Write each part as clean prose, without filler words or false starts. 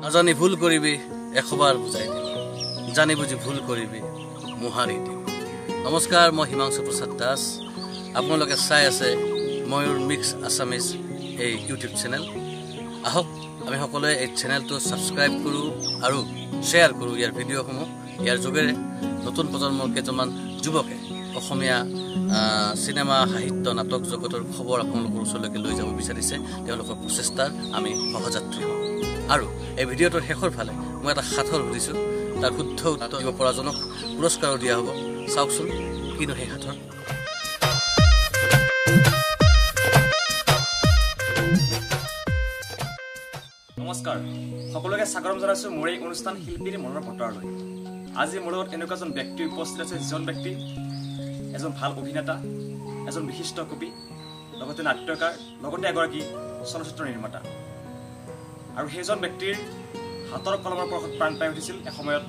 নাজানি ভুল কৰিবি 100 বাৰ বুজাই দিম জানি বুজি ভুল কৰিবি মুহাৰি দিম নমস্কাৰ মই হিমাংশু প্ৰসাদ দাস আপোনালোকে চাই আছে ময়ূৰ মিক্স আসামিজ এই ইউটিউব চেনেল আহক আমি সকলোৱে এই চেনেলটো সাবস্ক্ৰাইব কৰো আৰু শেয়াৰ কৰো ইয়াৰ ভিডিঅ'সমূহ ইয়াৰ যোগেৰে নতুন প্ৰজন্মৰ কেইটামান যুৱকে অসমীয়া সিনেমা সাহিত্য নাটক জগতৰ খবৰ আপোনালোকৰ ওচৰলৈকে লৈ যাব বিচাৰিছে তেওঁলোকৰ প্ৰচেষ্টাৰ আমি সহযাত্ৰী হওঁ আৰু এই ভিডিঅ'টোৰ শেষৰ ফালে মই এটা সাথৰ সুধিছো তাৰ শুদ্ধ উত্তৰ দিব পৰাজনক পুৰস্কাৰ দিয়া হ'ব চাওকচোন কিনো সেই সাথৰ নমস্কাৰ সকলোকে স্বাগতম জনাইছো মোৰ এই অনুষ্ঠান শিল্পীৰ মনৰ ভটাৰলৈ আজি মোৰ লগত এনেকুৱা এজন ব্যক্তি উপস্থিত আছে যিজন ব্যক্তি এজন ভাল অভিনেতা এজন বিশিষ্ট কবি লগতে নাট্যকাৰ লগতে এগৰাকী চলচ্চিত্ৰ নিৰ্মাতা আৰু সেইজন ব্যক্তিৰ হাতৰ কলমৰ পৰশত প্ৰাণ পাই উঠিছিল এসময়ত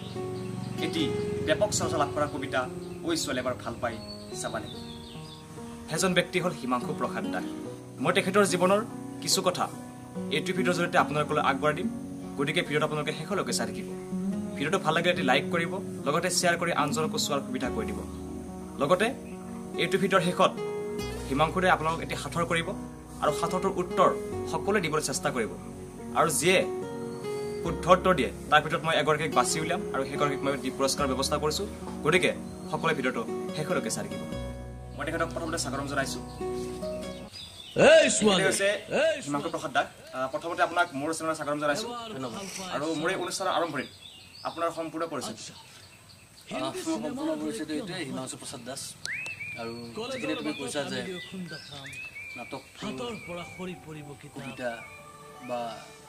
এটি ব্যাপক চৰ্চা লাভ কৰা কবিতা ঐ ছোৱালী এবাৰ ভাল পাই চাবানে সেইজন ব্যক্তি হ'ল হিমাংশু প্ৰসাদ দাস মই তেখেতৰ জীৱনৰ কিছু কথা এইটো ভিডিঅ'ৰ জৰিয়তে আপোনালোকলৈ আগবঢ়াই দিম গতিকে ভিডিঅ'টো আপোনালোকে শেষলৈকে চাই থাকিব ভিডিঅ'টো ভাল লাগিলে এটি লাইক কৰিব লগতে শ্বেয়াৰ কৰি আনজনকো চোৱাৰ সুবিধা কৰি দিব লগতে এইটো ভিডিঅ'ৰ শেষত হিমাংশুৰে আপোনালোক এটি সাথৰ কৰিব আৰু সাথৰটোৰ উত্তৰ সকলোৱে দিবলৈ চেষ্টা কৰিব আৰু যিয়ে শুদ্ধ উত্তৰ দিয়ে তাৰ ভিতৰত মই এগৰাকীক বাছি উলিয়াম আৰু সেইগৰাকীক মই পুৰস্কাৰৰ ব্যৱস্থা কৰিছোঁ গতিকে সকলোৱে ভিডিঅ'টো শেষলৈকে চাই থাকিব মই তেখেতক প্ৰথমতে স্বাগতম জনাইছোঁ হিমাংশু প্ৰসাদ দাস প্ৰথমতে আপোনাক মোৰ চেনেলত স্বাগতম জনাইছোঁ আৰু মোৰ এই অনুষ্ঠানৰ আৰম্ভণিত আপোনাৰ সম্পূৰ্ণ পৰিচয় এইটোৱে হিমাংশু প্ৰসাদ দাস আৰু যিখিনি তুমি কৈছা যে নাটক কবিতা বা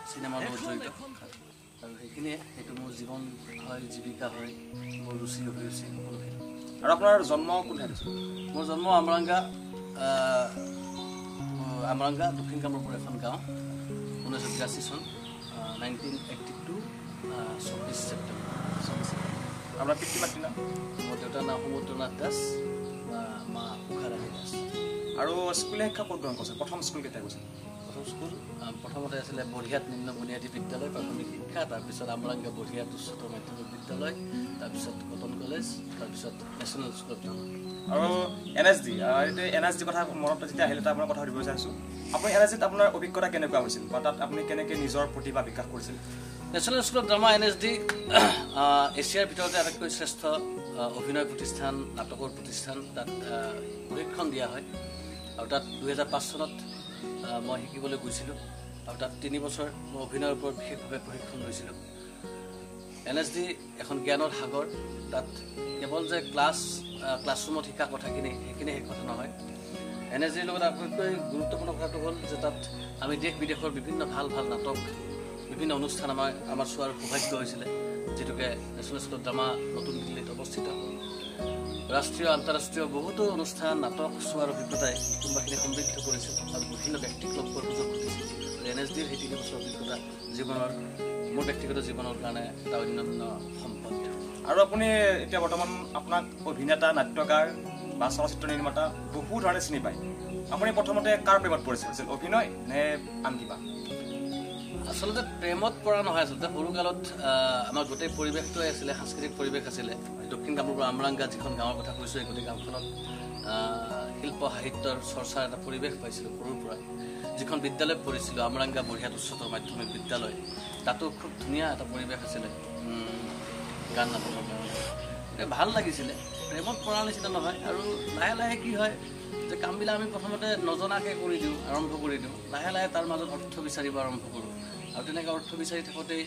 চিনেমাৰ লগত জড়িত আৰু সেইখিনিয়ে সেইটো মোৰ জীৱন হয় জীৱিকা হয় মোৰ ৰুচি অভিৰুচি সকলোখিনি আৰু আপোনাৰ জন্ম কোন ঠাইত হৈছিল মোৰ জন্ম আমৰাংগা দক্ষিণ কামৰূপৰ এখন গাঁও 1982 চন 1982 24 ছেপ্টেম্বৰ আপোনাৰ পিতৃ মাতৃ নাম মোৰ দেউতাৰ নাম সমুদ্ৰনাথ দাস মা উষাৰাণী দাস আৰু স্কুলীয়া শিক্ষা ক'ত গ্ৰহণ কৰিছে প্ৰথম স্কুল কেতিয়া গৈছে প্ৰথম স্কুল প্ৰথমতে আছিলে বঢ়িয়াত নিম্ন বুনিয়াদী বিদ্যালয় প্ৰাথমিক শিক্ষা তাৰপিছত আমৰাংগা বঢ়িয়াত উচ্চতৰ মাধ্যমিক বিদ্যালয় তাৰপিছত কটন কলেজ তাৰপিছত নেশ্যনেল স্কুল অফ ড্ৰামা আৰু NSD কথা মনত যেতিয়া আহিলে তাৰ আপোনাৰ কথা সুধিব বিচাৰিছোঁ আপুনি NSDত আপোনাৰ অভিজ্ঞতা কেনেকুৱা হৈছিল বা তাত আপুনি কেনেকৈ নিজৰ প্ৰতিভা বিকাশ কৰিছিল national school of drama NSD এছিয়াৰ ভিতৰতে আটাইতকৈ শ্ৰেষ্ঠ অভিনয় প্ৰতিষ্ঠান নাটকৰ প্ৰতিষ্ঠান তাত প্ৰশিক্ষণ দিয়া হয় আৰু তাত 2005 চনত মই শিকিবলৈ গৈছিলোঁ আৰু তাত 3 বছৰ মই অভিনয়ৰ ওপৰত বিশেষভাৱে প্ৰশিক্ষণ লৈছিলোঁ NSD এখন জ্ঞানৰ সাগৰ তাত কেৱল যে ক্লাছৰুমত শিকা কথাখিনি সেইখিনি সেই কথা নহয় NSDৰ লগত আটাইতকৈ গুৰুত্বপূৰ্ণ কথাটো হ'ল যে তাত আমি দেশ বিদেশৰ বিভিন্ন ভাল ভাল নাটক বিভিন্ন অনুষ্ঠান আমাৰ চোৱাৰ সৌভাগ্য হৈছিলে যিটোকে নেশ্যনেল স্কুল অফ ড্ৰামা নতুন দিল্লীত অৱস্থিত ৰাষ্ট্ৰীয় আন্তঃৰাষ্ট্ৰীয় বহুতো অনুষ্ঠান নাটক চোৱাৰ অভিজ্ঞতাই কোনোবাখিনি সমৃদ্ধ কৰিছিল আৰু বিভিন্ন ব্যক্তিক লগ পোৱাৰ সুযোগ ঘটিছিল NSDৰ সেই 3 বছৰ অভিজ্ঞতা জীৱনৰ মোৰ ব্যক্তিগত জীৱনৰ কাৰণে এটা অন্যান্য সম্পদ আৰু আপুনি এতিয়া বৰ্তমান আপোনাক অভিনেতা নাট্যকাৰ বা চলচ্চিত্ৰ নিৰ্মাতা বহু ধৰণে চিনি পায় আপুনি প্ৰথমতে কাৰ প্ৰেমত পৰিছিল অভিনয় নে আন কিবা আচলতে প্ৰেমত পৰা নহয় আচলতে সৰুকালত আমাৰ গোটেই পৰিৱেশটোৱে আছিলে সাংস্কৃতিক পৰিৱেশ আছিলে দক্ষিণ কামৰূপৰ আমৰাংগা যিখন গাঁৱৰ কথা কৈছোঁ এই গোটেই গাঁওখনত শিল্প সাহিত্যৰ চৰ্চাৰ এটা পৰিৱেশ পাইছিলোঁ সৰুৰ পৰাই যিখন বিদ্যালয়ত পঢ়িছিলোঁ আমৰাংগা বঢ়িয়াত উচ্চতৰ মাধ্যমিক বিদ্যালয় তাতো খুব ধুনীয়া এটা পৰিৱেশ আছিলে গান নাটকৰ কাৰণে ভাল লাগিছিলে প্ৰেমত পৰাৰ নিচিনা নহয় আৰু লাহে লাহে কি হয় যে কামবিলাক আমি প্ৰথমতে নজনাকৈ আৰম্ভ কৰি দিওঁ লাহে লাহে তাৰ মাজত অৰ্থ বিচাৰিব আৰম্ভ কৰোঁ আৰু তেনেকৈ অৰ্থ বিচাৰি থাকোঁতেই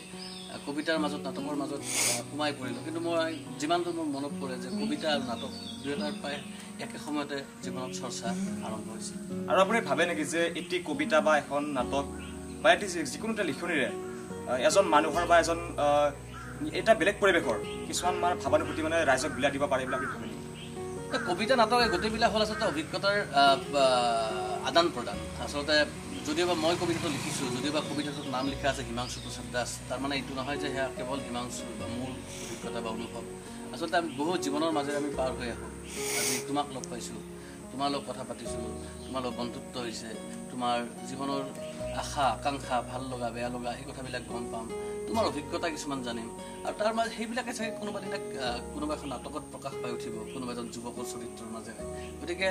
কবিতাৰ মাজত নাটকৰ মাজত সোমাই পৰিলোঁ কিন্তু মই যিমানটো মোৰ মনত পৰে যে কবিতা আৰু নাটক দুয়োটাৰ প্ৰায় একে সময়তে জীৱনত চৰ্চা আৰম্ভ হৈছিল আৰু আপুনি ভাবে নেকি যে এটি কবিতা বা এখন নাটক বা এটি যিকোনো এটা লিখনিৰে এজন মানুহৰ বা এজন এটা বেলেগ পৰিৱেশৰ কিছুমান ভাৱানুভূতি ৰাইজক বিলাই দিব পাৰে বুলি আপুনি ভাবে নেকি কবিতা নাটক এই গোটেইবিলাক হ'ল আচলতে অভিজ্ঞতাৰ আদান প্ৰদান আচলতে যদিওবা মই কবিতাটো লিখিছোঁ যদিওবা কবিতাটোত নাম লিখা আছে হিমাংশু প্ৰসাদ দাস তাৰমানে এইটো নহয় যে সেয়া কেৱল হিমাংশু বা মূল অভিজ্ঞতা বা অনুভৱ আচলতে আমি বহু জীৱনৰ মাজেৰে আমি পাৰ হৈ আহোঁ আজি তোমাক লগ পাইছোঁ তোমাৰ লগত কথা পাতিছোঁ তোমাৰ লগত বন্ধুত্ব হৈছে তোমাৰ জীৱনৰ আশা আকাংক্ষা ভাল লগা বেয়া লগা এই কথাবিলাক গম পাম তোমাৰ অভিজ্ঞতা কিছুমান জানিম আৰু তাৰ মাজত সেইবিলাকে চাগে কোনোবা দিনা কোনোবা এখন নাটকত প্ৰকাশ পাই উঠিব কোনোবা এজন যুৱকৰ চৰিত্ৰৰ মাজেৰে গতিকে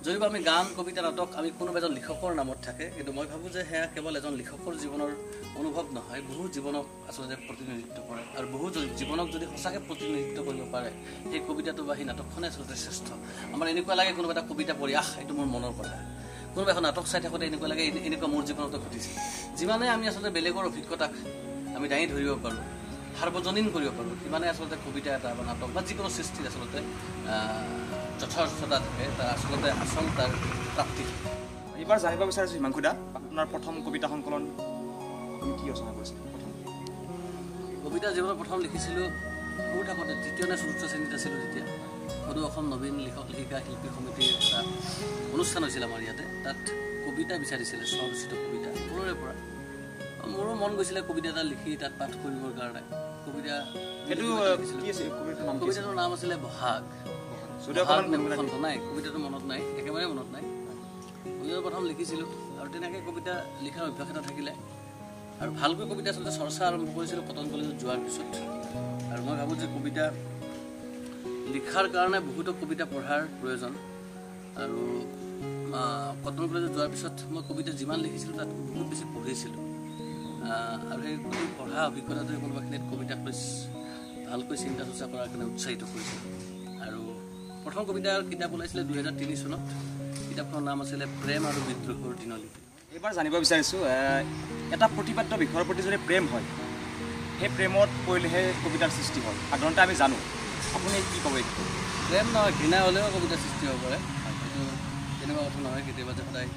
যদিও আমি গান কবিতা নাটক আমি কোনোবা এজন লিখকৰ নামত থাকে কিন্তু মই ভাবোঁ যে সেয়া কেৱল এজন লিখকৰ জীৱনৰ অনুভৱ নহয় বহু জীৱনক আচলতে প্ৰতিনিধিত্ব কৰে আৰু বহু জীৱনক যদি সঁচাকৈ প্ৰতিনিধিত্ব কৰিব পাৰে সেই কবিতাটো বা সেই নাটকখনে আচলতে শ্ৰেষ্ঠ আমাৰ এনেকুৱা লাগে কোনোবা এটা কবিতা পঢ়ি এইটো মোৰ মনৰ কথা কোনোবা এখন নাটক চাই থাকোঁতে এনেকুৱা লাগে এনেকুৱা মোৰ জীৱনতো ঘটিছে যিমানে আমি আচলতে বেলেগৰ অভিজ্ঞতাক আমি দাঙি ধৰিব পাৰোঁ সাৰ্বজনীন কৰিব পাৰোঁ সিমানে আচলতে কবিতা এটা বা নাটক বা যিকোনো সৃষ্টিত আচলতে যথাৰ্থতা থাকে তাৰ আচলতে আচল তাৰ প্ৰাপ্তি এইবাৰ জানিব বিচাৰিছোঁ হিমাংশু দা আপোনাৰ প্ৰথম কবিতা সংকলন আপুনি কি ৰচনা কৰিছিলে কবিতা জীৱনত প্ৰথম লিখিছিলোঁ সৰু থাকোঁতে তৃতীয় নে চতুৰ্থ শ্ৰেণীত আছিলোঁ তেতিয়া সদৌ অসম নবীন লিখক লিখিকা শিল্পী সমিতিৰ এটা অনুষ্ঠান হৈছিল আমাৰ ইয়াতে তাত কবিতা বিচাৰিছিলে স্বৰচিত কবিতা সৰুৰে পৰা মোৰো মন গৈছিলে কবিতা এটা লিখি তাত পাঠ কৰিবৰ কাৰণে কবিতাটোৰ নাম আছিলে বহাগ নাই কবিতাটো মনত নাই একেবাৰে মনত নাই কবিতাটো প্ৰথম লিখিছিলোঁ আৰু তেনেকৈ কবিতা লিখাৰ অভ্যাস এটা থাকিলে আৰু ভালকৈ কবিতা আচলতে চৰ্চা আৰম্ভ কৰিছিলোঁ কটন কলেজত যোৱাৰ পিছত আৰু মই ভাবোঁ যে কবিতা লিখাৰ কাৰণে বহুতো কবিতা পঢ়াৰ প্ৰয়োজন আৰু কটন কলেজত যোৱাৰ পিছত মই কবিতা যিমান লিখিছিলোঁ তাত বহুত বেছি পঢ়িছিলোঁ আৰু সেই পঢ়া অভিজ্ঞতাটোৱে কোনোবাখিনিত কবিতাক ভালকৈ চিন্তা চৰ্চা কৰাৰ কাৰণে উৎসাহিত কৰিছিল আৰু প্ৰথম কবিতাৰ কিতাপ ওলাইছিলে 2003 চনত কিতাপখনৰ নাম আছিলে প্ৰেম আৰু বিদ্ৰোহৰ দিনলিপি এইবাৰ জানিব বিচাৰিছোঁ এটা প্ৰতিপাদ্য বিষয়ৰ প্ৰতি যদি প্ৰেম হয় সেই প্ৰেমত পৰিলেহে কবিতাৰ সৃষ্টি হয় সাধাৰণতে আমি জানো আপুনি কি ক'ব প্ৰেম নহয় ঘৃণা হ'লেও কবিতাৰ সৃষ্টি হ'ব পাৰে কিন্তু তেনেকুৱা কথা নহয় কেতিয়াবা যে সদায়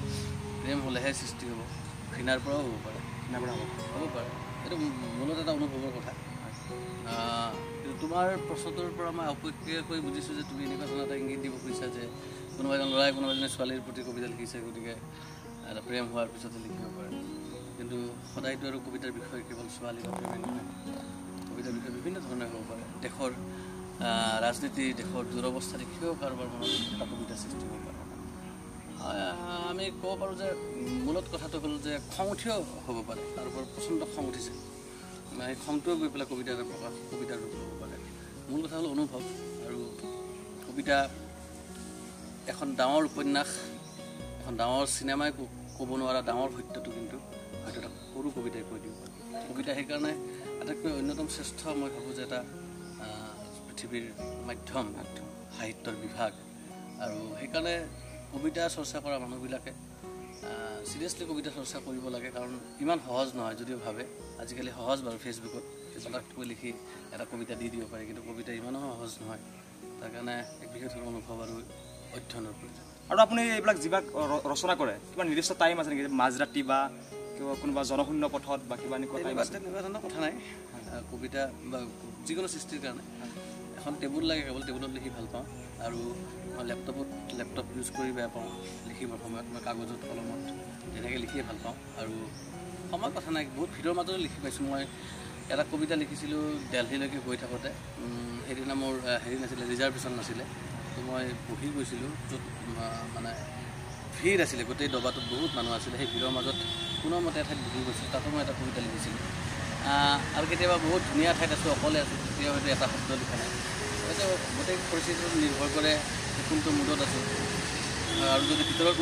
প্ৰেম হ'লেহে সৃষ্টি হ'ব ঘৃণাৰ পৰাও হ'ব পাৰে হ'ব পাৰে এইটো মূলত এটা অনুভৱৰ কথা কিন্তু তোমাৰ প্ৰশ্নটোৰ পৰা মই অপেক্ষাকৈ বুজিছোঁ যে তুমি এনেকুৱা ধৰণৰ এটা ইংগিত দিব খুজিছা যে কোনোবা এজন ল'ৰাই কোনোবা এজনী ছোৱালীৰ প্ৰতি কবিতা লিখিছে গতিকে এটা প্ৰেম হোৱাৰ পিছতে লিখিব পাৰে কিন্তু সদায়তো আৰু কবিতাৰ বিষয়ে কেৱল ছোৱালী বা প্ৰেমে নহয় কবিতাৰ বিষয়ে বিভিন্ন ধৰণৰ হ'ব পাৰে দেশৰ ৰাজনীতি দেশৰ দুৰৱস্থা দেখিও কাৰোবাৰ মনত এটা কবিতা সৃষ্টি হ'ব পাৰে আমি ক'ব পাৰোঁ যে মূলত কথাটো হ'ল যে খং উঠিও হ'ব পাৰে তাৰ ওপৰত প্ৰচণ্ড খং উঠিছে সেই খংটোও গৈ পেলাই কবিতা এটা প্ৰকাশ কবিতাৰ ৰূপ হ'ব পাৰে মূল কথা হ'ল অনুভৱ আৰু কবিতা এখন ডাঙৰ উপন্যাস এখন ডাঙৰ চিনেমাই ক'ব নোৱাৰা ডাঙৰ সত্যটো কিন্তু হয়তো এটা সৰু কবিতাই কৈ দিব পাৰে কবিতা সেইকাৰণে আটাইতকৈ অন্যতম শ্ৰেষ্ঠ মই ভাবোঁ যে এটা পৃথিৱীৰ মাধ্যম সাহিত্যৰ বিভাগ আৰু সেইকাৰণে কবিতা চৰ্চা কৰা মানুহবিলাকে চিৰিয়াছলি কবিতা চৰ্চা কৰিব লাগে কাৰণ ইমান সহজ নহয় যদিও ভাবে আজিকালি সহজ বাৰু ফেচবুকত পটাককৈ লিখি এটা কবিতা দি দিব পাৰে কিন্তু কবিতা ইমানো সহজ নহয় তাৰ কাৰণে এক বিশেষ ধৰণৰ অনুভৱ আৰু অধ্যয়নৰ প্ৰয়োজন আৰু আপুনি এইবিলাক যিবিলাক ৰচনা কৰে কিবা নিৰ্দিষ্ট টাইম আছে নেকি মাজৰাতি বা কিবা কোনোবা জনশূন্য পথত বা কিবা এনেকুৱা টাইম আছে তেনেকুৱা ধৰণৰ কথা নাই কবিতা বা যিকোনো সৃষ্টিৰ কাৰণে এখন টেবুল লাগে কেৱল টেবুলত লিখি ভাল পাওঁ আৰু মই লেপটপ ইউজ কৰি বেয়া পাওঁ লিখিবৰ সময়ত মই কাগজত কলমত তেনেকৈ লিখিয়ে ভাল পাওঁ আৰু সময় কথা নাই বহুত ভিৰৰ মাজতে লিখি পাইছোঁ মই এটা কবিতা লিখিছিলোঁ দিল্লীলৈকে গৈ থাকোঁতে সেইদিনা মোৰ হেৰি নাছিলে ৰিজাৰ্ভেশ্যন নাছিলে তো মই বহি গৈছিলোঁ য'ত মানে ভিৰ আছিলে গোটেই ডবাটোত বহুত মানুহ আছিলে সেই ভিৰৰ মাজত কোনোমতে এঠাইত বহি গৈছিলোঁ তাতো মই এটা কবিতা লিখিছিলোঁ আৰু কেতিয়াবা বহুত ধুনীয়া ঠাইত আছোঁ অকলে আছোঁ তেতিয়া হয়তো এটা শব্দ লিখা নাই হয়তো গোটেই পৰিস্থিতিটো নিৰ্ভৰ কৰে কোনটো মুডত আছোঁ আৰু যদি ভিতৰত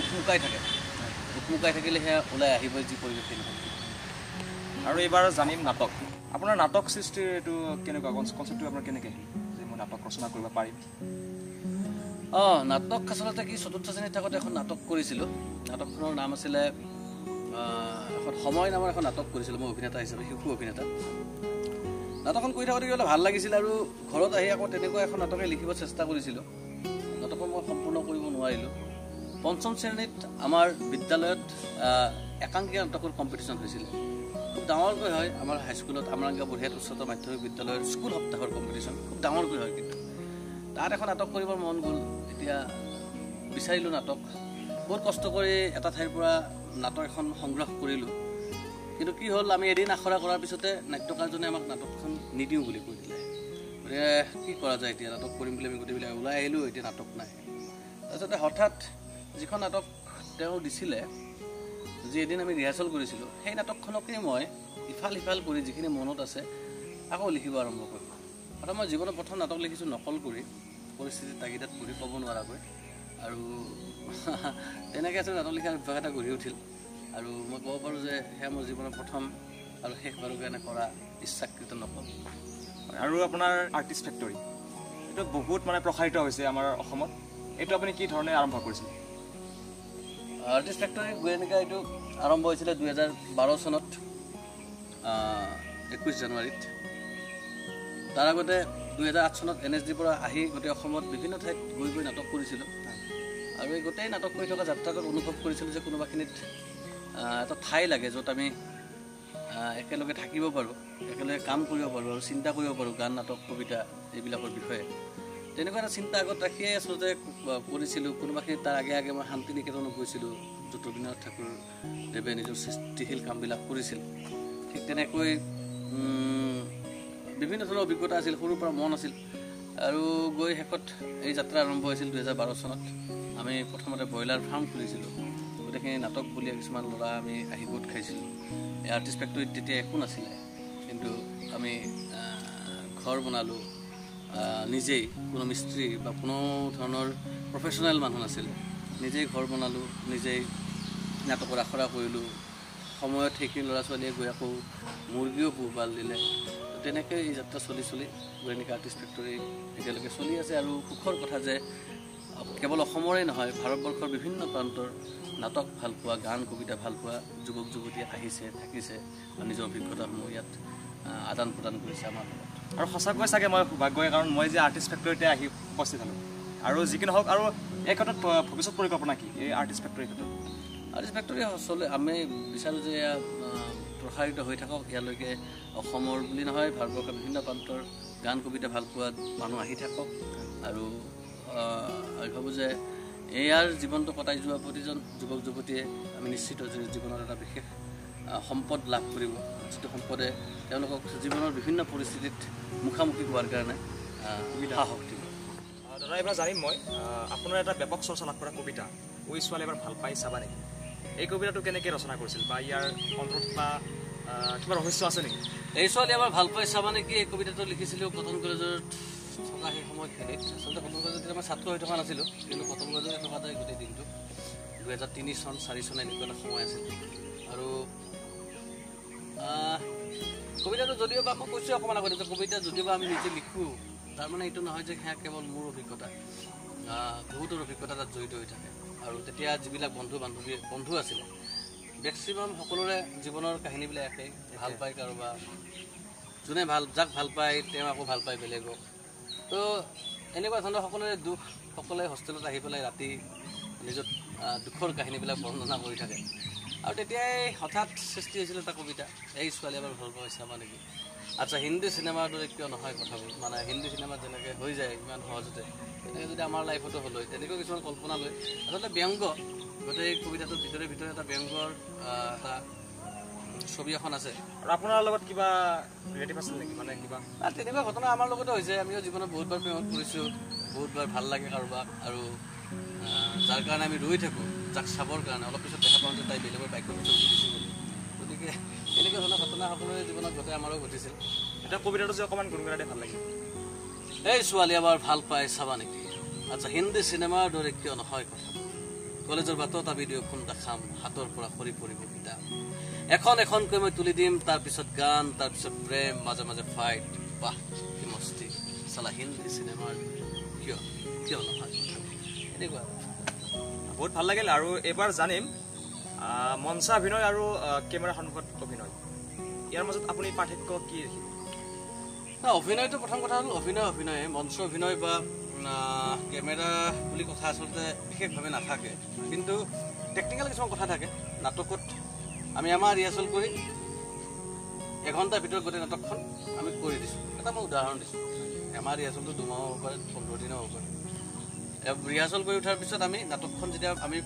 উকমুকাই থাকিলে সেয়া ওলাই আহিবই যি পৰিৱেশেই নহয় আৰু এইবাৰ জানিম নাটক আপোনাৰ নাটক সৃষ্টিৰ এইটো কেনেকুৱা কনচেপ্টটো আপোনাৰ কেনেকৈ যে মই নাটক ৰচনা কৰিব পাৰিম নাটক আচলতে কি চতুৰ্থ শ্ৰেণীত থাকোঁতে এখন নাটক কৰিছিলোঁ নাটকখনৰ নাম আছিলে এখন সময় নামৰ এখন নাটক কৰিছিলোঁ মই অভিনেতা হিচাপে শিশু অভিনেতা নাটকখন কৰি থাকোঁতে কিবা ভাল লাগিছিল আৰু ঘৰত আহি আকৌ তেনেকুৱা এখন নাটকে লিখিব চেষ্টা কৰিছিলোঁ নাটকখন মই সম্পূৰ্ণ কৰিব নোৱাৰিলোঁ পঞ্চম শ্ৰেণীত আমাৰ বিদ্যালয়ত একাংকীয়া নাটকৰ কম্পিটিশ্যন হৈছিলে খুব ডাঙৰকৈ হয় আমাৰ হাইস্কুলত আমৰাংগা বুঢ়িয়াত উচ্চতৰ মাধ্যমিক বিদ্যালয়ৰ স্কুল সপ্তাহৰ কম্পিটিশ্যন খুব ডাঙৰকৈ হয় কিন্তু তাত এখন নাটক কৰিবৰ মন গ'ল এতিয়া বিচাৰিলোঁ নাটক বহুত কষ্ট কৰি এটা ঠাইৰ পৰা নাটক এখন সংগ্ৰহ কৰিলোঁ কিন্তু কি হ'ল আমি এদিন আখৰা কৰাৰ পিছতে নাট্যকাৰজনে আমাক নাটকখন নিদিওঁ বুলি কৈ দিলে গতিকে কি কৰা যায় এতিয়া নাটক কৰিম বুলি আমি গোটেইবিলাক ওলাই আহিলোঁ এতিয়া নাটক নাই তাৰপিছতে হঠাৎ যিখন নাটক তেওঁ দিছিলে যি এদিন আমি ৰিহাৰ্চেল কৰিছিলোঁ সেই নাটকখনকে মই ইফাল সিফাল কৰি যিখিনি মনত আছে আকৌ লিখিব আৰম্ভ কৰিলোঁ। অৰ্থাৎ মই জীৱনত প্ৰথম নাটক লিখিছোঁ নকল কৰি, পৰিস্থিতিৰ তাগিদাত পঢ়ি ক'ব নোৱাৰাকৈ, আৰু তেনেকৈ আচলতে নাটক লিখাৰ অভ্যাস এটা গঢ়ি উঠিল। আৰু মই ক'ব পাৰোঁ যে সেয়া মোৰ জীৱনৰ প্ৰথম আৰু শেষবাৰৰ কাৰণে কৰা ইচ্ছাকৃত নকল। আৰু আপোনাৰ আৰ্টিষ্ট ফেক্টৰী এইটো বহুত মানে প্ৰসাৰিত হৈছে আমাৰ অসমত, এইটো আপুনি কি ধৰণে আৰম্ভ কৰিছিল? আৰ্টিষ্ট ফেক্টৰী গোয়েনিকা এইটো আৰম্ভ হৈছিলে 2012 চনত 21 জানুৱাৰীত। তাৰ আগতে 2008 চনত NSDৰ পৰা আহি গোটেই অসমত বিভিন্ন ঠাইত গৈ গৈ নাটক কৰিছিলোঁ। আৰু এই গোটেই নাটক কৰি থকা যাত্ৰাটোত অনুভৱ কৰিছিলোঁ যে কোনোবাখিনিত এটা ঠাই লাগে য'ত আমি একেলগে থাকিব পাৰোঁ, একেলগে কাম কৰিব পাৰোঁ আৰু চিন্তা কৰিব পাৰোঁ গান, নাটক, কবিতা এইবিলাকৰ বিষয়ে। তেনেকুৱা এটা চিন্তা আগত ৰাখিয়ে আচলতে কৰিছিলোঁ। কোনোবাখিনিত তাৰ আগে আগে মই শান্তি নিকেতনত গৈছিলোঁ, য'ত ৰবীন্দ্ৰনাথ ঠাকুৰদেৱে নিজৰ সৃষ্টিশীল কামবিলাক কৰিছিল। ঠিক তেনেকৈ বিভিন্ন ধৰণৰ অভিজ্ঞতা আছিল, সৰুৰ পৰা মন আছিল। আৰু গৈ শেষত এই যাত্ৰা আৰম্ভ হৈছিল 2012 চনত। আমি প্ৰথমতে ব্ৰইলাৰ ফাৰ্ম খুলিছিলোঁ, গোটেইখিনি নাটক বুলিয়ে কিছুমান ল'ৰা আমি আহি গোট খাইছিলোঁ। এই আৰ্টিষ্ট ফেক্টৰীত তেতিয়া একো নাছিলে, কিন্তু আমি ঘৰ বনালোঁ নিজেই, কোনো মিস্ত্ৰী বা কোনো ধৰণৰ প্ৰফেশ্যনেল মানুহ নাছিল। নিজেই ঘৰ বনালোঁ, নিজেই নাটকৰ আখৰা কৰিলোঁ। সময়ত সেইখিনি ল'ৰা ছোৱালীয়ে গৈ আকৌ মুৰ্গীও পোহপাল দিলে। তেনেকৈ এই যাত্ৰা চলি গোয়েনিকা আৰ্টিষ্ট ফেক্টৰী এতিয়ালৈকে চলি আছে। আৰু সুখৰ কথা যে কেৱল অসমৰে নহয়, ভাৰতবৰ্ষৰ বিভিন্ন প্ৰান্তৰ নাটক ভাল পোৱা, গান, কবিতা ভাল পোৱা যুৱক যুৱতীয়ে আহিছে, থাকিছে আৰু নিজৰ অভিজ্ঞতাসমূহ ইয়াত আদান প্ৰদান কৰিছে আমাৰ লগত। আৰু সঁচাকৈ চাগে মই সৌভাগ্যই, কাৰণ মই যে আৰ্টিষ্ট ফেক্টৰীতে আহি উপস্থিত হ'লোঁ। আৰু যি কি নহওক, আৰু এই ক্ষেত্ৰত ভৱিষ্যত পৰিকল্পনা কি এই আৰ্টিষ্ট ফেক্টৰীৰ ক্ষেত্ৰত? আৰ্টিষ্ট ফেক্টৰী আচলতে আমি বিচাৰোঁ যে এয়া প্ৰসাৰিত হৈ থাকক। ইয়ালৈকে অসমৰ বুলি নহয়, ভাৰতবৰ্ষৰ বিভিন্ন প্ৰান্তৰ গান, কবিতা ভাল পোৱা মানুহ আহি থাকক। আৰু আমি ভাবোঁ যে ইয়াৰ জীৱনটো কটাই যোৱা প্ৰতিজন যুৱক যুৱতীয়ে আমি নিশ্চিত যে জীৱনত এটা বিশেষ সম্পদ লাভ কৰিব, যিটো সম্পদে তেওঁলোকক জীৱনৰ বিভিন্ন পৰিস্থিতিত মুখামুখি হোৱাৰ কাৰণে সাহস দিব। দাদা, এইবাৰ জানিম মই আপোনাৰ এটা ব্যাপক চৰ্চা লাভ কৰা কবিতা ঐ ছোৱালী এবাৰ ভাল পাই চাবা নেকি? এই কবিতাটো কেনেকৈ ৰচনা কৰিছিল, বা ইয়াৰ অন্তৰত কিবা ৰহস্য আছে নেকি? এই ছোৱালী এবাৰ ভাল পাই চাবা নেকি এই কবিতাটো লিখিছিলোঁ কটন কলেজত থকা সেই সময়খিনিত। আচলতে কটন কলেজত তেতিয়া মই ছাত্ৰ হৈ থকা নাছিলোঁ, কিন্তু কটন কলেজতে থকা যায় গোটেই দিনটো। 2003 চন 4 চন এনেকুৱা এটা সময় আছিল। আৰু কবিতাটো যদিও বা মই কৈছোঁ অকণমান আগতে যে কবিতা যদিও বা আমি নিজে লিখোঁ, তাৰমানে এইটো নহয় যে সেয়া কেৱল মোৰ অভিজ্ঞতা, বহুতৰ অভিজ্ঞতা তাত জড়িত হৈ থাকে। আৰু তেতিয়া যিবিলাক বন্ধু আছিলে, মেক্সিমাম সকলোৰে জীৱনৰ কাহিনীবিলাক একেই। ভাল পায় কাৰোবাৰ, যোনে যাক ভাল পায় তেওঁ আকৌ ভাল পায় বেলেগক। তো এনেকুৱা ধৰণৰ সকলোৰে দুখ, সকলোৱে হোষ্টেলত আহি পেলাই ৰাতি নিজৰ দুখৰ কাহিনীবিলাক বৰ্ণনা কৰি থাকে। আৰু তেতিয়াই হঠাৎ সৃষ্টি হৈছিল এটা কবিতা, এই ছোৱালী এবাৰ ভাল পাই চাবা নেকি। আচ্ছা, হিন্দী চিনেমাৰ দৰে কিয় নহয় কথাবোৰ, মানে হিন্দী চিনেমাত যেনেকৈ হৈ যায় ইমান সহজতে, তেনেকৈ যদি আমাৰ লাইফতো হ'ল হয়, তেনেকৈ কিছুমান কল্পনা লৈ আচলতে ব্যংগ, গোটেই কবিতাটোৰ ভিতৰে এটা ব্যংগৰ এটা ছবি এখন আছে। আৰু আপোনাৰ লগত কিবা ৰিলেটিভ আছিল নেকি, মানে কিবা তেনেকুৱা ঘটনা আমাৰ লগতে হৈছে। আমিও জীৱনত বহুতবাৰ প্ৰেমত পৰিছোঁ, বহুতবাৰ ভাল লাগে কাৰোবাক, আৰু যাৰ কাৰণে আমি ৰৈ থাকোঁ, যাক চাবৰ কাৰণে, অলপ পিছত দেখা পাওঁ যে তাই বেলেগৰ বাইকৰ পিছত ঘটিছিল। গতিকে এনেকুৱা ধৰণৰ ঘটনা সকলোৰে জীৱনত ঘটে, আমাৰো ঘটিছিল। এটা কবিতাটো যে অকণমান গুণগুণাতে ভাল লাগে। এই ছোৱালী এবাৰ ভাল পাই চাবা নেকি, আচ্ছা হিন্দী চিনেমাৰ দৰে কিয় নহয় কথা, কলেজৰ বাটত আবি দিয়কোন দেখাম, হাতৰ পৰা সৰি পৰিব কিতাপ, এখন এখনকৈ মই তুলি দিম, তাৰপিছত গান, তাৰপিছত প্ৰেম, মাজে মাজে ফাইট, বাহ কি মস্তি, চালা হিন্দী চিনেমাৰ কিয় নহয় কথা। এনেকুৱা বহুত ভাল লাগিল। আৰু এইবাৰ জানিম মঞ্চা অভিনয় আৰু কেমেৰা সন্মুখত অভিনয়, ইয়াৰ মাজত আপুনি পাৰ্থক্য কি দেখিব? অভিনয়টো প্ৰথম কথা হ'ল অভিনয়ে মঞ্চ অভিনয় বা কেমেৰা বুলি কথা আচলতে বিশেষভাৱে নাথাকে, কিন্তু টেকনিকেল কিছুমান কথা থাকে। নাটকত আমি আমাৰ ৰিহাৰ্চেল কৰি এঘণ্টাৰ ভিতৰত গোটেই নাটকখন আমি কৰি দিছোঁ। এটা মই উদাহৰণ দিছোঁ, আমাৰ ৰিহাৰ্চেলটো 2 মাহ হ'ব পাৰে, 15 দিনো হ'ব পাৰে। ৰিহাৰ্চেল কৰি উঠাৰ পিছত আমি নাটকখন যেতিয়া আমি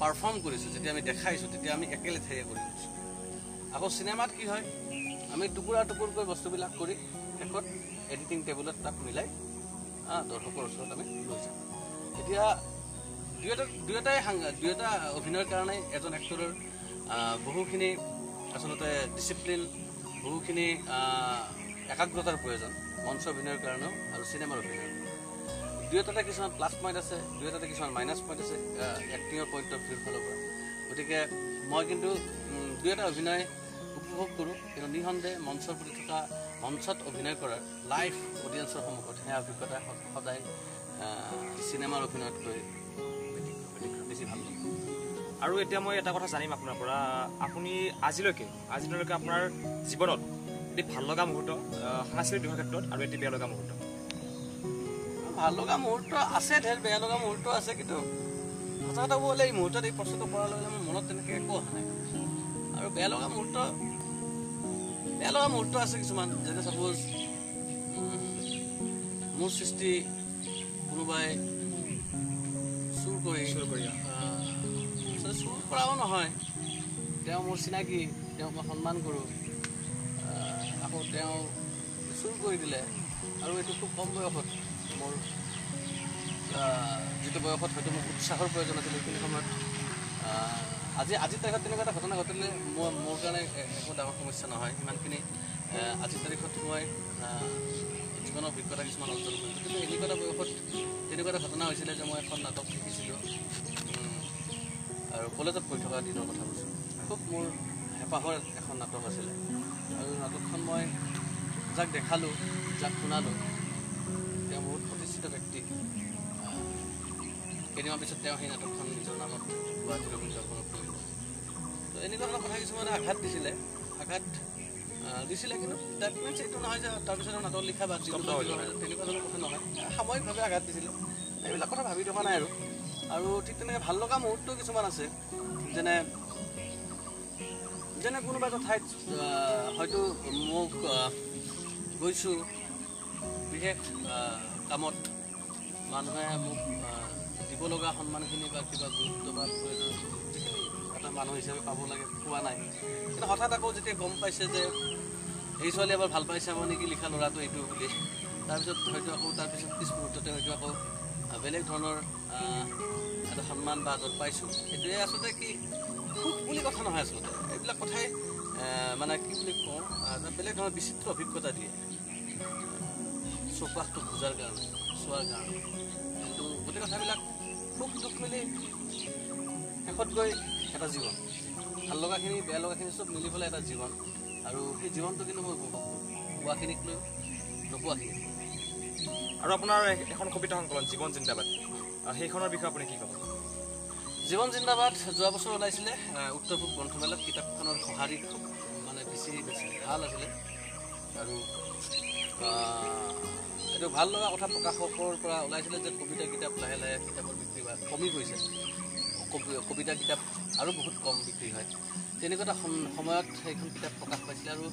পাৰফৰ্ম কৰিছোঁ, যেতিয়া আমি দেখাইছোঁ, তেতিয়া আমি একেলেঠাৰিয়ে কৰি দিছোঁ। আকৌ চিনেমাত কি হয়, আমি টুকুৰা টুকুৰকৈ বস্তুবিলাক কৰি শেষত এডিটিং টেবুলত তাক মিলাই দৰ্শকৰ ওচৰত আমি লৈ যাওঁ। এতিয়া দুয়োটা অভিনয়ৰ কাৰণে এজন এক্টৰৰ বহুখিনি আচলতে ডিচিপ্লিন, বহুখিনি একাগ্ৰতাৰ প্ৰয়োজন মঞ্চ অভিনয়ৰ কাৰণেও আৰু চিনেমাৰ অভিনয়ৰ। দুয়োটাতে কিছুমান প্লাছ পইণ্ট আছে, দুয়োটাতে কিছুমান মাইনাছ পইণ্ট আছে এক্টিঙৰ পইণ্ট অফ ভিউৰ ফালৰ পৰা। গতিকে মই কিন্তু দুয়োটা অভিনয় উপভোগ কৰোঁ, কিন্তু নিঃসন্দেহে মঞ্চৰ প্ৰতি থকা মঞ্চত অভিনয় কৰাৰ লাইভ অডিয়েঞ্চৰ সন্মুখত সেয়া অভিজ্ঞতা সদায় চিনেমাৰ অভিনয়তকৈ বেছি ভাল লাগে। আৰু এতিয়া মই এটা কথা জানিম আপোনাৰ পৰা, আপুনি আজিলৈকে আপোনাৰ জীৱনত এটি ভাল লগা মুহূৰ্ত সাংস্কৃতিক দিশৰ ক্ষেত্ৰত আৰু এটি বেয়া লগা মুহূৰ্ত? ভাল লগা মুহূৰ্ত আছে, ঢেৰ বেয়া লগা মুহূৰ্ত আছে, কিন্তু সঁচা কথা ক'বলৈ এই মুহূৰ্তত এই প্ৰশ্নটো কৰাৰ লগে লগে মোৰ মনত তেনেকৈ একো অহা নাই। আৰু বেয়া লগা মুহূৰ্ত আছে কিছুমান, যেনে চাপ'জ মোৰ সৃষ্টি কোনোবাই চুৰ কৰাও নহয়, তেওঁ মোৰ চিনাকি, তেওঁক মই সন্মান কৰোঁ, আকৌ তেওঁ চুৰ কৰি দিলে, আৰু এইটো খুব কম বয়সত, মোৰ যিটো বয়সত হয়তো মোক উৎসাহৰ প্ৰয়োজন আছিল সেইখিনি সময়ত আজিৰ তাৰিখত তেনেকুৱা এটা ঘটনা ঘটিলে মোৰ কাৰণে একো ডাঙৰ সমস্যা নহয়। সিমানখিনি আজিৰ তাৰিখত মই জীৱনৰ অভিজ্ঞতা কিছুমান অৰ্জন কৰিছোঁ। কিন্তু এনেকুৱা এটা বয়সত তেনেকুৱা এটা ঘটনা হৈছিলে যে মই এখন নাটক শিকিছিলোঁ আৰু কলেজত পঢ়ি থকা দিনৰ কথা কৈছোঁ। খুব মোৰ হেঁপাহৰ এখন নাটক আছিলে, আৰু নাটকখন মই যাক দেখালোঁ, যাক শুনালোঁ, তেওঁ বহুত প্ৰতিষ্ঠিত ব্যক্তি। কেইদিনমান পিছত তেওঁ সেই নাটকখন নিজৰ নামত গুৱাহাটীৰ ৰবীন্দ্ৰখনত কৰিলে। তো এনেকুৱা ধৰণৰ কথা কিছুমানে আঘাত দিছিলে, কিন্তু ডেট মিনছ এইটো নহয় যে তাৰপিছত নাটক লিখা বাদ দিলোঁ, তেনেকুৱা ধৰণৰ কথা নহয়। সাময়িকভাৱে আঘাত দিছিলে, এইবিলাক কথা ভাবি থকা নাই। আৰু ঠিক তেনেকৈ ভাল লগা মুহূৰ্ত কিছুমান আছে, যেনে কোনোবা এটা ঠাইত হয়তো মোক গৈছোঁ বিশেষ কামত, মানুহে মোক দিব লগা সন্মানখিনি বা কিবা গুৰুত্ব বা প্ৰয়োজন যিখিনি এটা মানুহ হিচাপে পাব লাগে পোৱা নাই। কিন্তু হঠাৎ আকৌ যেতিয়া গম পাইছে যে এই ছোৱালী এবাৰ ভাল পাইছে মই নেকি লিখা ল'ৰাটো এইটো বুলি, তাৰপিছত হয়তো আকৌ পিছ মুহূৰ্ততে হয়তো আকৌ বেলেগ ধৰণৰ এটা সন্মান বা আদৰ পাইছোঁ। সেইটোৱে আচলতে কি সুখ বুলি কথা নহয়, আচলতে এইবিলাক কথাই মানে কি বুলি কওঁ, বেলেগ ধৰণৰ বিচিত্ৰ অভিজ্ঞতা দিয়ে চৌপাশটো বুজাৰ কাৰণে, চোৱাৰ কাৰণে। কিন্তু গোটেই কথাবিলাক সুখ দুখ মিলি শেষত গৈ এটা জীৱন, ভাল লগাখিনি বেয়া লগাখিনি চব মিলি পেলাই এটা জীৱন। আৰু সেই জীৱনটো কিন্তু মই উপভোগ কৰোঁ, পোৱাখিনিক লৈ নোপোৱাখিনিক। আৰু আপোনাৰ এখন কবিতা সংকলন জীৱন জিন্দাবাদ, সেইখনৰ বিষয়ে আপুনি কি ক'ব? জীৱন জিন্দাবাদ যোৱা বছৰ ওলাইছিলে উত্তৰ পূব গ্ৰন্থমেলাত। কিতাপখনৰ সঁহাৰি খুব মানে বেছি ভাল আছিলে, আৰু এইটো ভাল লগা কথা প্ৰকাশকৰ পৰা ওলাইছিলে যে কবিতা কিতাপ লাহে লাহে কিতাপৰ বিক্ৰী কমি গৈছে, কবিতা কিতাপ আৰু বহুত কম বিক্ৰী হয়। তেনেকুৱা এটা সময়ত সেইখন কিতাপ প্ৰকাশ পাইছিলে, আৰু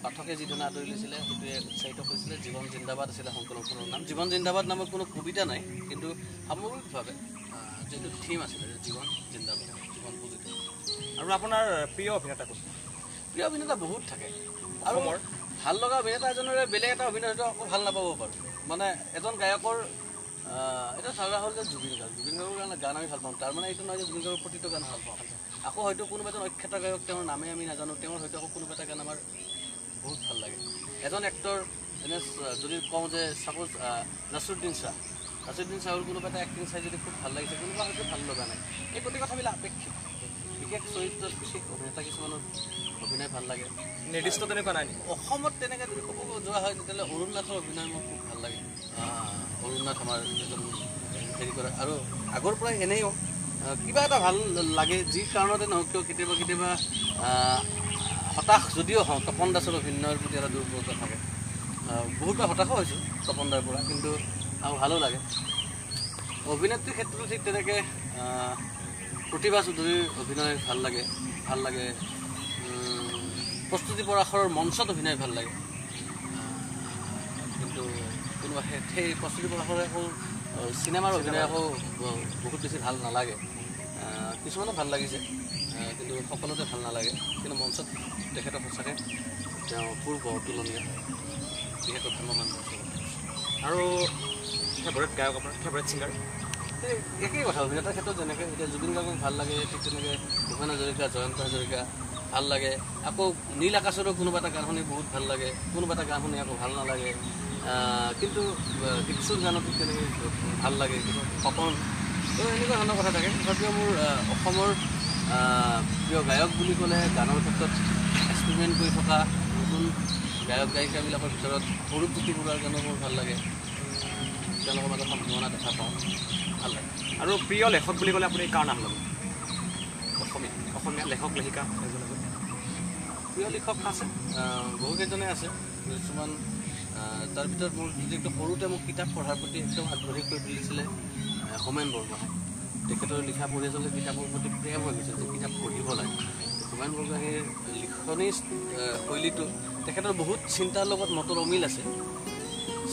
পাঠকে যিধৰণে আদৰি লৈছিলে সেইটোৱে উৎসাহিত কৰিছিলে। জীৱন জিন্দাবাদ আছিলে সংকলনখনৰ নাম। জীৱন জিন্দাবাদ নামৰ কোনো কবিতা নাই, কিন্তু সামগ্ৰিকভাৱে যিটো থিম আছিলে জীৱন জিন্দাবাদ, জীৱন পজিটিভ। আৰু আপোনাৰ প্ৰিয় অভিনেতা কোন? প্ৰিয় অভিনেতা বহুত থাকে, আৰু মোৰ ভাল লগা অভিনেতা এজনেৰে বেলেগ এটা অভিনেতা আকৌ ভাল নাপাব পাৰোঁ। মানে এজন গায়কৰ এটা ধাৰণা হ'ল যে জুবিন গাৰ্গৰ কাৰণে গান আমি ভাল পাওঁ, তাৰ মানে এইটো নহয় যে জুবিন গাৰ্গৰ প্ৰতিটো গান ভাল পাওঁ। আকৌ হয়তো কোনোবা এজন অখ্যাত গায়ক, তেওঁৰ নামে আমি নাজানো, তেওঁৰ হয়তো আকৌ কোনোবা এটা গান আমাৰ বহুত ভাল লাগে। এজন এক্টৰ এনে যদি কওঁ যে চাপ'জ নাছিৰুদ্দিন শ্বাহৰ কোনোবা এটা এক্টিং চাই যদি খুব ভাল লাগিছে, কোনোবা হয়তো ভাল লগা নাই। এই গোটেই কথাবিলাক আপেক্ষিক। বিশেষ চৰিত্ৰত বিশেষ অভিনেতা কিছুমানৰ অভিনয় ভাল লাগে, নিৰ্দিষ্ট তেনেকুৱা নাই। অসমত তেনেকৈ যদি ক'ব যোৱা হয় তেতিয়াহ'লে অৰুণ নাথৰ অভিনয় মোৰ খুব ভাল লাগে। অৰুণ নাথ আমাৰ এজন হেৰি কৰে, আৰু আগৰ পৰাই এনেও কিবা এটা ভাল লাগে, যি কাৰণতে নহওক কিয় কেতিয়াবা হতাশ যদিও হওঁ, তপন দাসৰ অভিনয়ৰ প্ৰতি এটা দুৰ্বলতা থাকে। বহুতবাৰ হতাশো হৈছোঁ তপন দাৰ পৰা, কিন্তু আৰু ভালো লাগে। অভিনেত্ৰীৰ ক্ষেত্ৰতো ঠিক তেনেকৈ প্ৰতিভা চৌধুৰীৰ অভিনয় ভাল লাগে। প্ৰস্তুতি পৰাশৰৰ মঞ্চত অভিনয় ভাল লাগে, কিন্তু কোনোবা সেই প্ৰস্তুতি পৰাশৰে আকৌ চিনেমাৰ অভিনয় আকৌ বহুত বেছি ভাল নালাগে। কিছুমানো ভাল লাগিছে, কিন্তু সকলোতে ভাল নালাগে। কিন্তু মঞ্চত তেখেতক সঁচাকৈ তেওঁ পূৰ্ব অতুলনীয়, বিশেষকৈ ভ্ৰাম্যমান মঞ্চ। আৰু ফেভৰেট গায়ক আপোনাৰ, ফেভৰেট ছিংগাৰ? একেই কথা অভিনেতাৰ ক্ষেত্ৰত যেনেকৈ এতিয়া জুবিন গাৰ্গক ভাল লাগে ঠিক তেনেকৈ ভূপেন হাজৰিকা জয়ন্ত হাজৰিকা ভাল লাগে আকৌ নীল আকাশৰো কোনোবা এটা গান শুনি বহুত ভাল লাগে কোনোবা এটা গান শুনি আকৌ ভাল নালাগে কিন্তু কিশোৰ গানো ঠিক তেনেকৈ ভাল লাগে কিন্তু সপোন তো এনেকুৱা ধৰণৰ কথা থাকে তথাপিও মোৰ অসমৰ প্ৰিয় গায়ক বুলি ক'লে গানৰ ক্ষেত্ৰত এক্সপেৰিমেণ্ট কৰি থকা নতুন গায়ক গায়িকাবিলাকৰ ভিতৰত অৰূপজ্যোতি বৰুৱাৰ গানো মোৰ ভাল লাগে তেওঁলোকৰ মাজত সম্ভাৱনা দেখা পাওঁ ভাল লাগে আৰু প্ৰিয় লেখক বুলি ক'লে আপুনি কাৰ নাম ল'ব অসমীয়া লেখক লেখিকা প্ৰিয় লিখক আছে বহুকেইজনে আছে কিছুমান তাৰ ভিতৰত মোৰ যদি একদম সৰুতে মোক কিতাপ পঢ়াৰ প্ৰতি একদম আগ্ৰহী কৰি তুলিছিলে হোমেন বৰগোহাঁই তেখেতৰ লিখা পঢ়ি আচলতে কিতাপৰ প্ৰতি প্ৰেম হৈ গৈছে যে কিতাপ পঢ়িব লাগে হোমেন বৰগোহাঁইৰ লিখনি শৈলীটো তেখেতৰ বহুত চিন্তাৰ লগত মতৰ অমিল আছে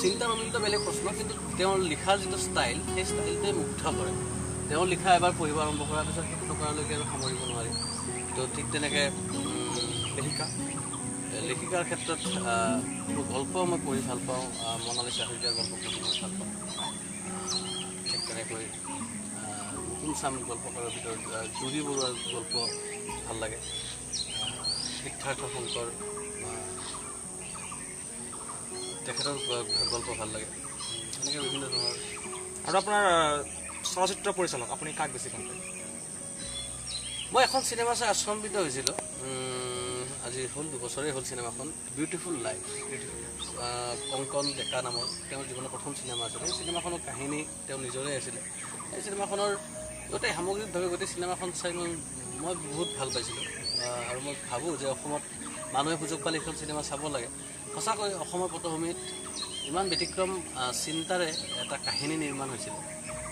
চিন্তাৰ অমিলটো বেলেগ প্ৰশ্ন কিন্তু তেওঁৰ লিখাৰ যিটো ষ্টাইল সেই ষ্টাইলটোৱে মুগ্ধ কৰে তেওঁৰ লিখা এবাৰ পঢ়িব আৰম্ভ কৰাৰ পিছত শেষ নকৰালৈকে আৰু সামৰিব নোৱাৰি তো ঠিক তেনেকৈ লেখিকাৰ ক্ষেত্ৰত গল্প মই পঢ়ি ভাল পাওঁ মনালিছা শইকীয়াৰ গল্প পঢ়ি মই ভাল পাওঁ ঠিক তেনেকৈ নতুন চাম গল্পকাৰৰ ভিতৰত জুৰি বৰুৱাৰ গল্প ভাল লাগে সিদ্ধাৰ্থ শংকৰ তেখেতৰ গল্প ভাল লাগে এনেকৈ বিভিন্ন ধৰণৰ আৰু আপোনাৰ চলচ্চিত্ৰ পৰিচালক আপুনি কাক বেছি ভাল পায় মই এখন চিনেমা চাই আচম্বিত হৈছিলোঁ আজি হ'ল 2 বছৰেই হ'ল চিনেমাখন বিউটিফুল লাইফ কংকন ডেকা নামৰ তেওঁৰ জীৱনৰ প্ৰথম চিনেমা আছিলে সেই চিনেমাখনৰ কাহিনী তেওঁ নিজৰে আছিলে এই চিনেমাখনৰ গোটেই সামগ্ৰিকভাৱে গোটেই চিনেমাখন চাই মই বহুত ভাল পাইছিলোঁ আৰু মই ভাবোঁ যে অসমত মানুহে সুযোগ পালে এখন চিনেমা চাব লাগে সঁচাকৈ অসমৰ পটভূমিত ইমান ব্যতিক্ৰম চিন্তাৰে এটা কাহিনী নিৰ্মাণ হৈছিল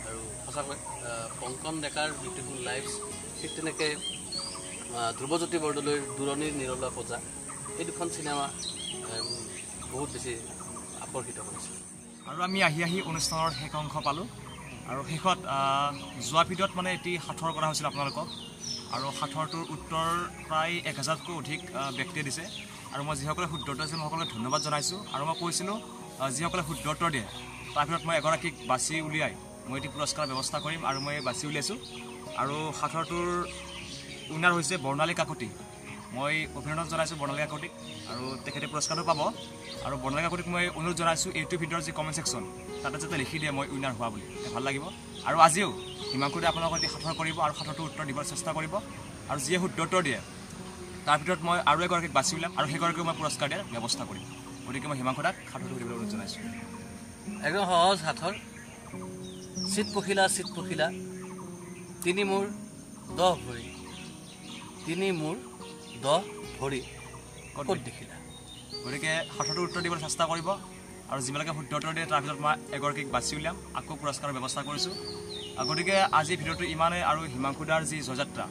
আৰু সঁচাকৈ কংকন ডেকাৰ বিউটিফুল লাইফ ঠিক তেনেকৈ ধ্ৰুৱজ্যোতি বৰদলৈৰ দূৰণিৰ নিৰলা পূজা এই দুখন চিনেমা বহুত বেছি আকৰ্ষিত কৰিছিল আৰু আমি আহি অনুষ্ঠানৰ শেষ অংশ পালোঁ আৰু শেষত যোৱা ভিডিঅ'ত মানে এটি সাঁথৰ কৰা হৈছিল আপোনালোকক আৰু সাঁথৰটোৰ উত্তৰ প্ৰায় 1000তকৈ অধিক ব্যক্তিয়ে দিছে আৰু মই যিসকলে শুদ্ধ উত্তৰ দিছিল মই সকলোকে ধন্যবাদ জনাইছোঁ আৰু মই কৈছিলোঁ যিসকলে শুদ্ধ উত্তৰ দিয়ে তাৰ ভিতৰত মই এগৰাকীক বাছি উলিয়াই মই এটি পুৰস্কাৰৰ ব্যৱস্থা কৰিম আৰু মই বাছি উলিয়াইছোঁ আৰু সাঁথৰটোৰ উইনাৰ হৈছে বৰ্ণালী কাকতি মই অভিনন্দন জনাইছোঁ বৰ্ণালী কাকতিক আৰু তেখেতে পুৰস্কাৰটো পাব আৰু বৰ্ণালী কাকতিক মই অনুৰোধ জনাইছোঁ এইটো ভিডিঅ'ৰ যি কমেণ্ট ছেকশ্যন তাতে যাতে লিখি দিয়ে মই উইনাৰ হোৱা বুলি ভাল লাগিব আৰু আজিও হিমাংশুদে আপোনালোকৰ এটি সাঁথৰ কৰিব আৰু সাঁথৰটোৰ উত্তৰ দিবৰ চেষ্টা কৰিব আৰু যিয়ে শুদ্ধ উত্তৰ দিয়ে তাৰ ভিতৰত মই আৰু এগৰাকীক বাছি উলিয়াম আৰু সেইগৰাকীক মই পুৰস্কাৰ দিয়াৰ ব্যৱস্থা কৰিম গতিকে মই হিমাংশুদাক সাঁথৰটো দিবলৈ অনুৰোধ জনাইছোঁ একদম সহজ সাঁথৰ চিত পখিলা তিনি মোৰ 10 ভৰি তিনি মোৰ 10 ভৰি ক'ত দেখিলা গতিকে সাঁথৰটোৰ উত্তৰ দিবলৈ চেষ্টা কৰিব আৰু যিবিলাকে শুদ্ধ উত্তৰ দিয়ে তাৰ ভিতৰত মই এগৰাকীক বাছি উলিয়াম আকৌ পুৰস্কাৰৰ ব্যৱস্থা কৰিছোঁ গতিকে আজি ভিডিঅ'টো ইমানেই আৰু হিমাংশুদাৰ যি জয়যাত্ৰা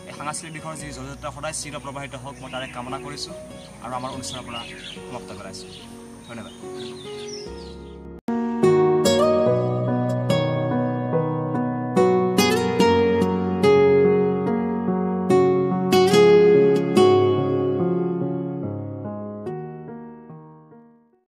এই সাংস্কৃতিক দিশৰ যি জয়যাত্ৰা সদায় চিৰ প্ৰবাহিত হওক মই তাৰে কামনা কৰিছোঁ আৰু আমাৰ অনুষ্ঠানৰ পৰা সমাপ্ত কৰাইছোঁ ধন্যবাদ